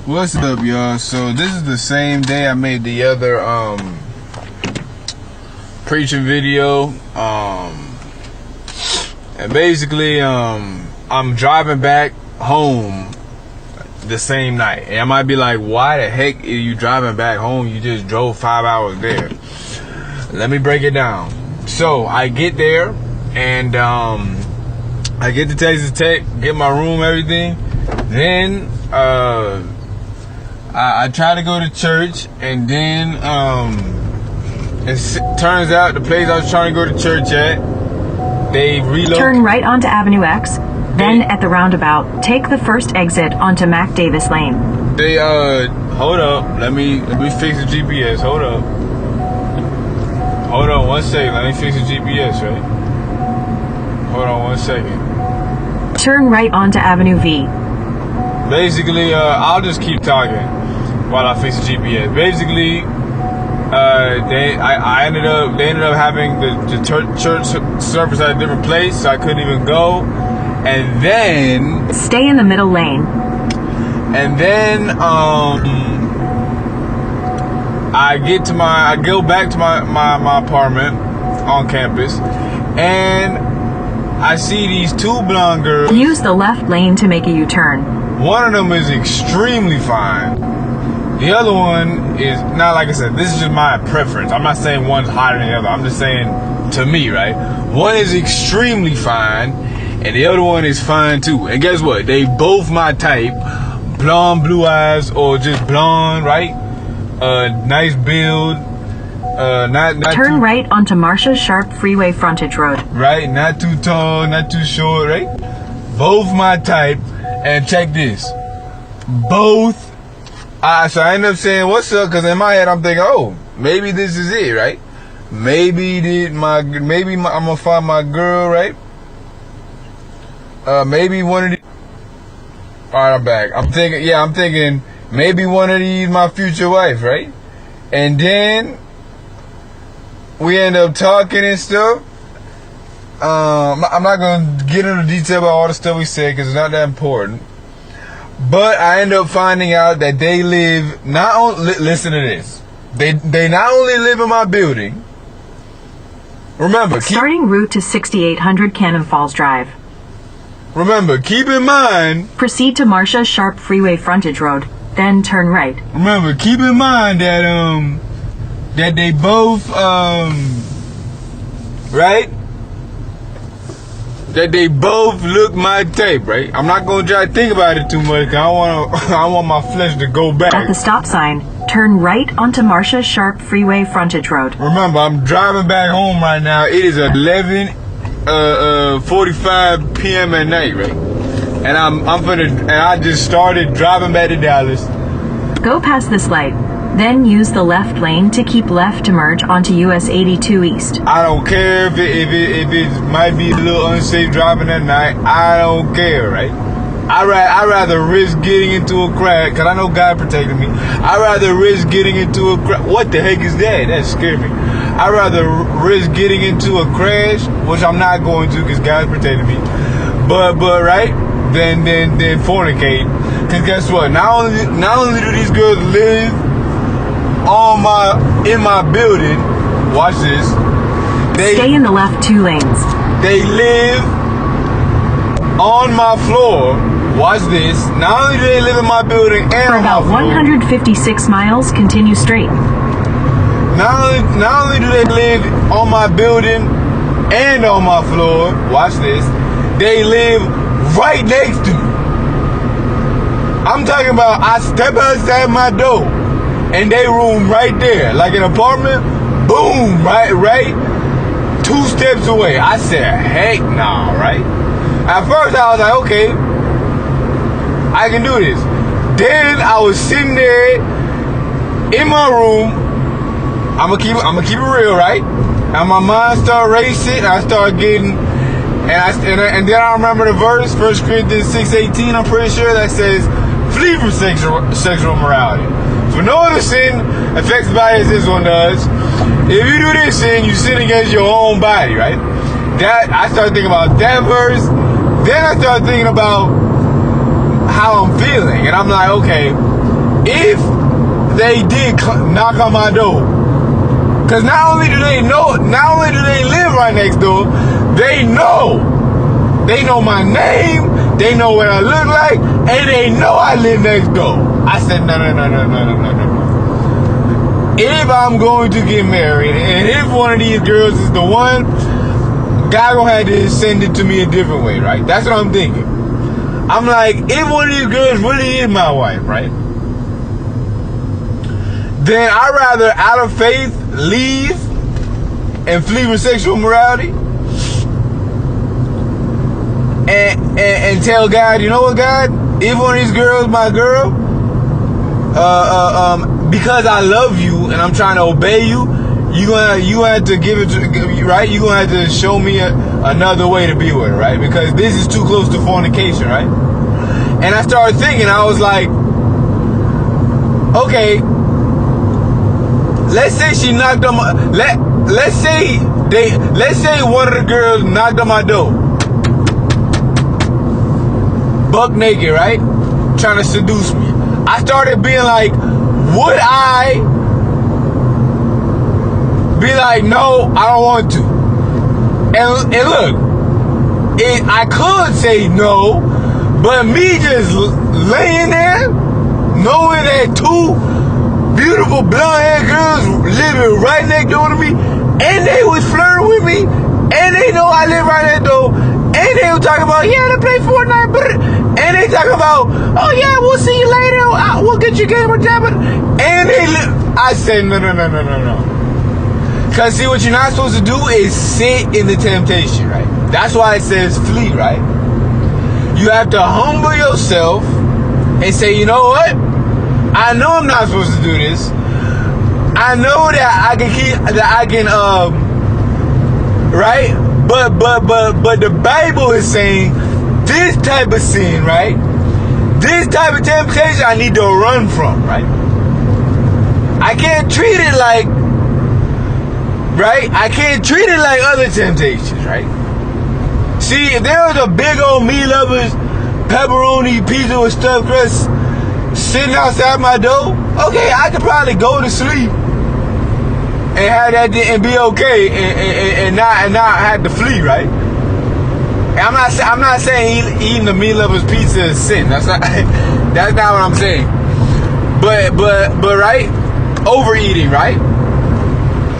What's up, y'all? So this is the same day I made the other preaching video. And basically I'm driving back home the same night. And I might be like, why the heck are you driving back home? You just drove 5 hours there. Let me break it down. So I get there and I get to Texas Tech, get my room, everything. Then I try to go to church, and then it turns out the place I was trying to go to church at, they relocated. Turn right onto Avenue X, then at the roundabout, take the first exit onto Mac Davis Lane. They hold up, let me fix the GPS. Hold on 1 second. Let me fix the GPS, right? Hold on 1 second. Turn right onto Avenue V. Basically, I'll just keep talking while I fix the GPS. Basically, they ended up having the church service at a different place, so I couldn't even go. And then stay in the middle lane. And then I go back to my apartment on campus, and I see these two blonde girls. Use the left lane to make a U-turn. One of them is extremely fine. The other one is not, like I said, this is just my preference. I'm not saying one's hotter than the other. I'm just saying, to me, right? One is extremely fine, and the other one is fine too. And guess what? They both my type. Blonde, blue eyes, or just blonde, right? Nice build. Not turn too, right onto Marcia Sharp Freeway Frontage Road. Right? Not too tall, not too short, right? Both my type. And check this. Both. So I end up saying, what's up? Because in my head, I'm thinking, oh, maybe this is it, right? Maybe I'm going to find my girl, right? Maybe one of these. All right, I'm back. I'm thinking maybe one of these my future wife, right? And then we end up talking and stuff. I'm not going to get into detail about all the stuff we said because it's not that important. But I end up finding out that they live listen to this. They not only live in my building. Remember, starting route to 6800 Cannon Falls Drive. Remember, keep in mind. Proceed to Marcia Sharp Freeway Frontage Road, then turn right. Remember, keep in mind that that they both right? That they both look my type, right? I'm not gonna try to think about it too much. I want my flesh to go back. At the stop sign, turn right onto Marcia Sharp Freeway Frontage Road. Remember, I'm driving back home right now. It is 11:45 p.m. at night, right? And I just started driving back to Dallas. Go past this light. Then use the left lane to keep left to merge onto US 82 East. I don't care if it might be a little unsafe driving at night. I don't care, right? I'd rather risk getting into a crash, because I know God protected me. I'd rather risk getting into a crash. What the heck is that? That scared me. I'd rather risk getting into a crash, which I'm not going to because God's protected me. But right? Then fornicate. Because guess what? Not only do these girls live in my building, watch this. Stay in the left 2 lanes. They live on my floor. Watch this. Not only do they live in my building and for on about my floor, 156 miles, continue straight. Not only do they live on my building and on my floor, watch this, they live right next to me. I'm talking about I step outside my door and they room right there, like an apartment, boom, right 2 steps away. I said, heck no, right? At first I was like, okay, I can do this. Then I was sitting there in my room. I'ma keep it real, right? And my mind started racing. I started getting, and then I remember the verse, 1 Corinthians 6:18. I'm pretty sure that says, "Flee from sexual immorality. For no other sin affects the body as this one does. If you do this sin, you sin against your own body," right? That I started thinking about that verse. Then I started thinking about how I'm feeling, and I'm like, okay, if they did knock on my door, because not only do they live right next door, they know my name, they know what I look like, and they know I live next door. I said, no. If I'm going to get married, and if one of these girls is the one, God gonna have to send it to me a different way, right? That's what I'm thinking. I'm like, if one of these girls really is my wife, right? Then I'd rather, out of faith, leave and flee with sexual morality and tell God, you know what, God? If one of these girls my girl, because I love you and I'm trying to obey you, you gonna have to give it to, right? You gonna have to show me another way to be with her, right? Because this is too close to fornication, right? And I started thinking, I was like, okay, let's say she knocked on my, let's say one of the girls knocked on my door, buck naked, right? Trying to seduce me. I started being like, would I be like, no, I don't want to? And look, I could say no, but me just laying there, knowing that two beautiful blonde-haired girls living right next door to me, and they was flirting with me, and they know I live right next door, and they were talking about, yeah, they play Fortnite, and they talking about, oh yeah, we'll see you later, we'll get you game or tablet, and I said, no. Because see, what you're not supposed to do is sit in the temptation, right? That's why it says flee, right? You have to humble yourself and say, you know what? I know I'm not supposed to do this. I know that I can right? But the Bible is saying this type of sin, right? This type of temptation I need to run from, right? I can't treat it like, right? I can't treat it like other temptations, right? See, if there was a big old meat lovers pepperoni pizza with stuffed crust sitting outside my door, okay, I could probably go to sleep and have that and be okay and not have to flee, right? And I'm not saying eating the meat lovers pizza is sin. That's not what I'm saying. But right, overeating, right?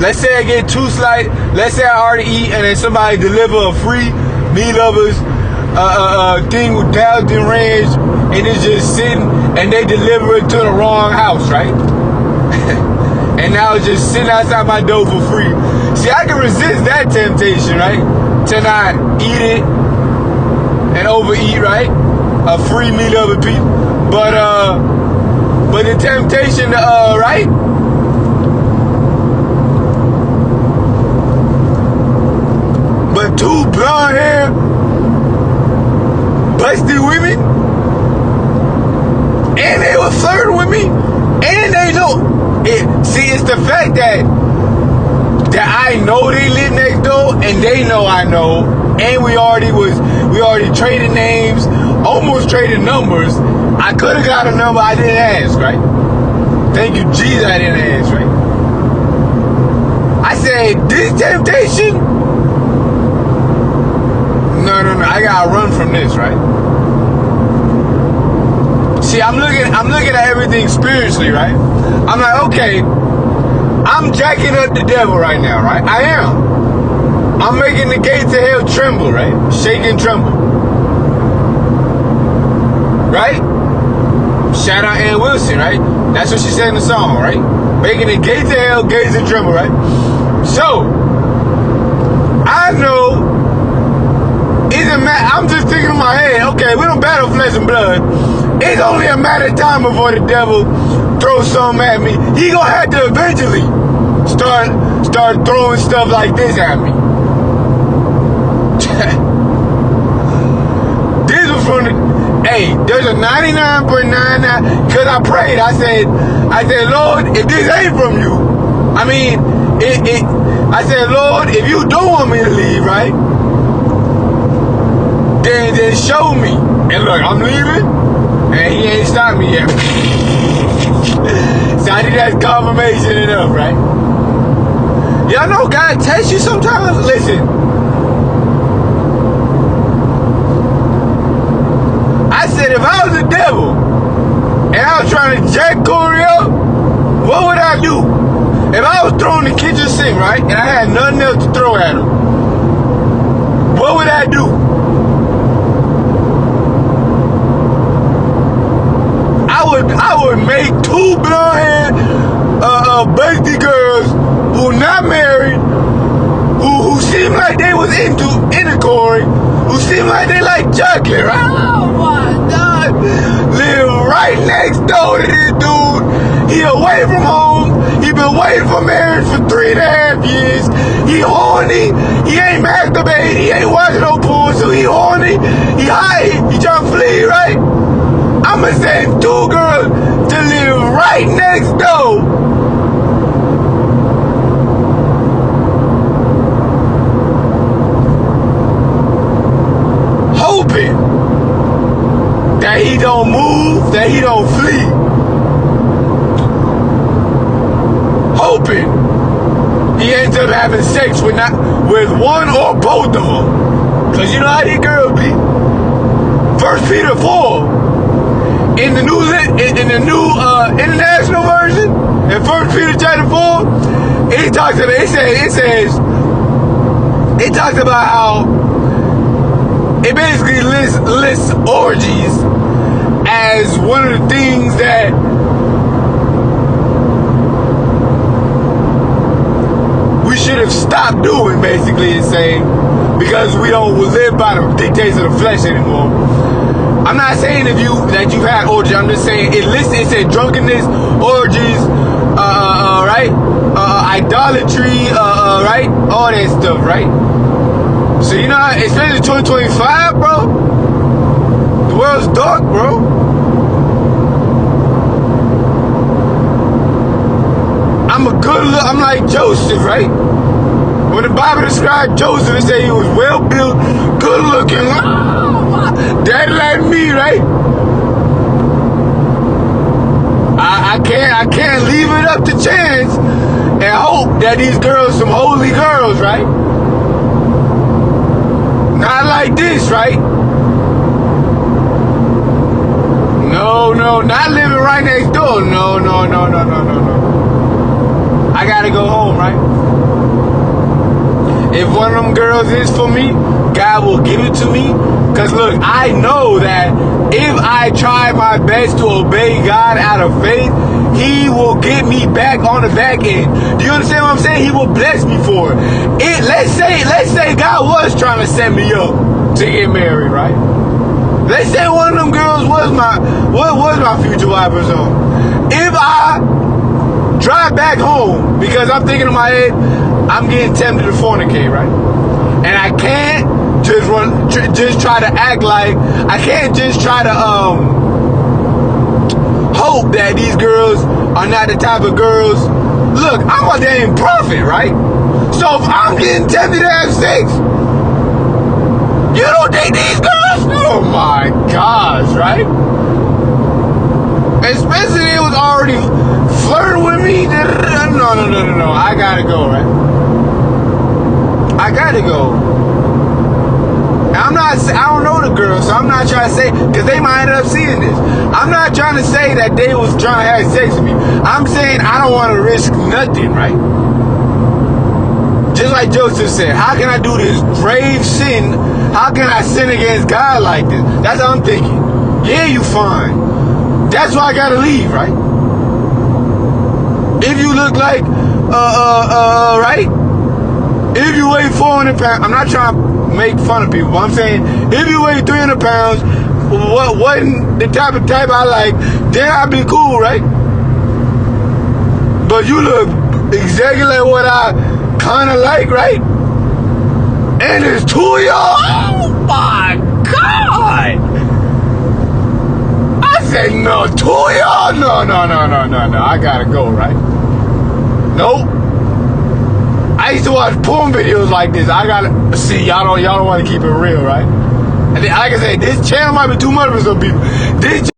Let's say I get too slight. Let's say I already eat and then somebody deliver a free meat lovers thing with Dalton Ranch and it's just sitting and they deliver it to the wrong house, right? And now it's just sitting outside my door for free. See, I can resist that temptation, right? To not eat it and overeat, right? A free meat lover people. But the temptation to right? But two blonde hair, busty women, and they were flirting with me, and they know it. See, it's the fact that I know they live next door, and they know I know, and we already traded names, almost traded numbers. I could have got a number, I didn't ask, right? Thank you, Jesus, I didn't ask, right? I said, this temptation. No, I gotta run from this, right? See, I'm looking at everything spiritually, right? I'm like, okay, I'm jacking up the devil right now, right? I am. I'm making the gates of hell tremble, right? Shake and tremble. Right? Shout out Ann Wilson, right? That's what she said in the song, right? Making the gates of hell, gates and tremble, right? So, I know I'm just thinking in my head, okay, we don't battle flesh and blood. It's only a matter of time before the devil throws something at me. He gonna have to eventually start throwing stuff like this at me. This was from the, hey, there's a 99.99, because I prayed, I said, Lord, if this ain't from you, I said, Lord, if you don't want me to leave, right? Then show me. And look, I'm leaving, and he ain't stopped me yet. So I think that's confirmation enough, right? Y'all know God tests you sometimes. Listen, I said if I was the devil and I was trying to jack Corey up, what would I do? If I was throwing the kitchen sink, right, and I had nothing else to throw at him, what would I do? I would make two blonde-haired busty girls who not married, who seem like they was into Corey, who seem like they like chocolate, right? Oh my God. Live right next door to this dude. He away from home. He been waiting for marriage for 3.5 years. He horny. He ain't masturbating. He ain't watching no porn, so he horny. He high. He trying to flee, right? I'ma send two girls to live right next door. Hoping that he don't move, that he don't flee. Hoping he ends up having sex with one or both of them. Cause you know how these girls be. 1 Peter 4. In the new international version, in 1 Peter chapter 4, it talks about how it basically lists orgies as one of the things that we should have stopped doing, basically, it's saying, because we don't live by the dictates of the flesh anymore. I'm not saying that you've had orgies. I'm just saying it said drunkenness, orgies, right? Idolatry, right? All that stuff, right? So you know, especially 2025, bro. The world's dark, bro. I'm like Joseph, right? When the Bible described Joseph, it said he was well built, good looking. That like me, right? I can't leave it up to chance and hope that these girls some holy girls, right? Not like this, right? No, not living right next door. No. I gotta go home, right? If one of them girls is for me, God will give it to me. Because look, I know that if I try my best to obey God out of faith, He will get me back on the back end. Do you understand what I'm saying? He will bless me for it. Let's say God was trying to set me up to get married, right? Let's say one of them girls was my future wife or something. If I drive back home, because I'm thinking in my head, I'm getting tempted to fornicate, right? And I can't just try to act like, I can't just try to hope that these girls are not the type of girls. Look, I'm a damn prophet, right? So if I'm getting tempted to have sex, you don't think these girls? Oh my gosh, right? Especially they was already flirting with me. No. I gotta go, right? I gotta go. I don't know the girls, so I'm not trying to say, because they might end up seeing this. I'm not trying to say that they was trying to have sex with me. I'm saying I don't want to risk nothing, right? Just like Joseph said, how can I do this grave sin? How can I sin against God like this? That's what I'm thinking. Yeah, you fine. That's why I gotta leave, right? If you look like, right? If you weigh 400 pounds, I'm not trying to make fun of people, but I'm saying, if you weigh 300 pounds, wasn't the type I like, then I'd be cool, right? But you look exactly like what I kind of like, right? And there's two of y'all. Oh my God! I said, no, two of y'all? No. I gotta go, right? Nope. I used to watch porn videos like this. I gotta see, y'all don't want to keep it real, right? And like I said, this channel might be too much for some people. This